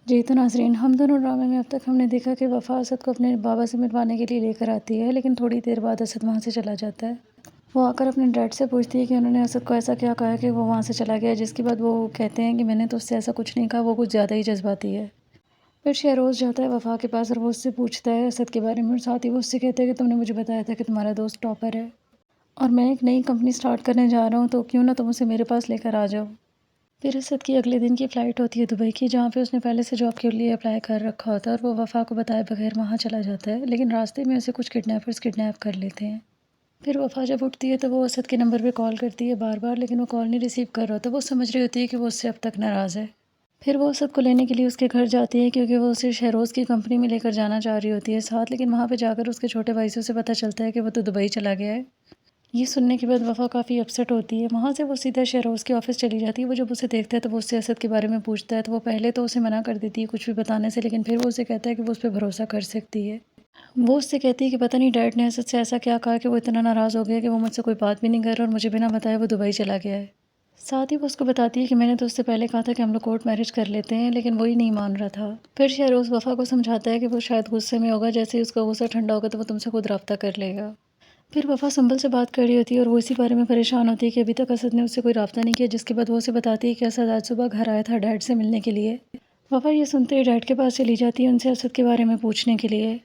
جی تو ناظرین، ہم دونوں ڈرامے میں اب تک ہم نے دیکھا کہ وفا اسد کو اپنے بابا سے ملوانے کے لیے لے کر آتی ہے، لیکن تھوڑی دیر بعد اسد وہاں سے چلا جاتا ہے۔ وہ آ کر اپنے ڈیڈ سے پوچھتی ہے کہ انہوں نے اسد کو ایسا کیا کہا کہ وہ وہاں سے چلا گیا، جس کے بعد وہ کہتے ہیں کہ میں نے تو اس سے ایسا کچھ نہیں کہا، وہ کچھ زیادہ ہی جذباتی ہے۔ پھر شہروز جاتا ہے وفا کے پاس اور وہ اس سے پوچھتا ہے اسد کے بارے میں، اور ساتھ ہی وہ اس سے کہتا ہے کہ تم نے مجھے بتایا تھا کہ تمہارا دوست ٹاپر ہے اور میں ایک نئی کمپنی سٹارٹ کرنے جا رہا ہوں، تو کیوں نہ تم اسے میرے پاس لے کر آ جاؤ۔ پھر اسد کی اگلے دن کی فلائٹ ہوتی ہے دبئی کی، جہاں پہ اس نے پہلے سے جاب کے لیے اپلائی کر رکھا ہوتا ہے، اور وہ وفا کو بتائے بغیر وہاں چلا جاتا ہے، لیکن راستے میں اسے کچھ کڈنیپرز کڈنیپ کر لیتے ہیں۔ پھر وفا جب اٹھتی ہے تو وہ اسد کے نمبر پہ کال کرتی ہے بار بار، لیکن وہ کال نہیں ریسیو کر رہا ہوتا۔ وہ سمجھ رہی ہوتی ہے کہ وہ اس سے اب تک ناراض ہے۔ پھر وہ اسد کو لینے کے لیے اس کے گھر جاتی ہے، کیونکہ وہ اسے شہروز کی کمپنی میں لے کر جانا چاہ رہی ہوتی ہے ساتھ، لیکن وہاں پہ جا کر اس کے چھوٹے بھائی سے اسے پتہ چلتا ہے کہ وہ تو دبئی چلا گیا ہے۔ یہ سننے کے بعد وفا کافی اپسٹ ہوتی ہے۔ وہاں سے وہ سیدھا شہروز کے آفس چلی جاتی ہے۔ وہ جب اسے دیکھتا ہے تو وہ اس سے اسد کے بارے میں پوچھتا ہے، تو وہ پہلے تو اسے منع کر دیتی ہے کچھ بھی بتانے سے، لیکن پھر وہ اسے کہتا ہے کہ وہ اس پہ بھروسہ کر سکتی ہے۔ وہ اس سے کہتی ہے کہ پتہ نہیں ڈیڈ نے اسد سے ایسا کیا کہا کہ وہ اتنا ناراض ہو گیا کہ وہ مجھ سے کوئی بات بھی نہیں کر رہا اور مجھے بنا بتائے وہ دبئی چلا گیا ہے۔ ساتھ ہی وہ اس کو بتاتی ہے کہ میں نے تو اس سے پہلے کہا تھا کہ ہم لوگ کورٹ میرج کر لیتے ہیں، لیکن وہی نہیں مان رہا تھا۔ پھر شہروز وفا کو سمجھاتا ہے کہ وہ شاید غصے میں ہوگا، جیسے ہی اس کا غصہ ٹھنڈا ہوگا تو وہ تم سے خود رابطہ کر لے گا۔ پھر وفا سنبل سے بات کر رہی ہوتی ہے اور وہ اسی بارے میں پریشان ہوتی ہے کہ ابھی تک اسد نے اس سے کوئی رابطہ نہیں کیا، جس کے بعد وہ اسے بتاتی ہے کہ اسد آج صبح گھر آیا تھا ڈیڈ سے ملنے کے لیے۔ وفا یہ سنتے ہی ڈیڈ کے پاس چلی جاتی ہے ان سے اسد کے بارے میں پوچھنے کے لیے۔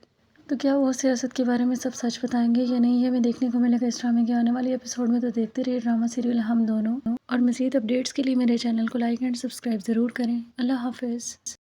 تو کیا وہ اسے اسد کے بارے میں سب سچ بتائیں گے یا نہیں، یہ ہمیں دیکھنے کو ملے گا اس ڈرامے کے آنے والے ایپیسوڈ میں۔ تو دیکھتے رہیے ڈرامہ سیریل ہم دونوں، اور مزید اپڈیٹس کے لیے میرے چینل کو لائک اینڈ سبسکرائب ضرور کریں۔ اللہ حافظ۔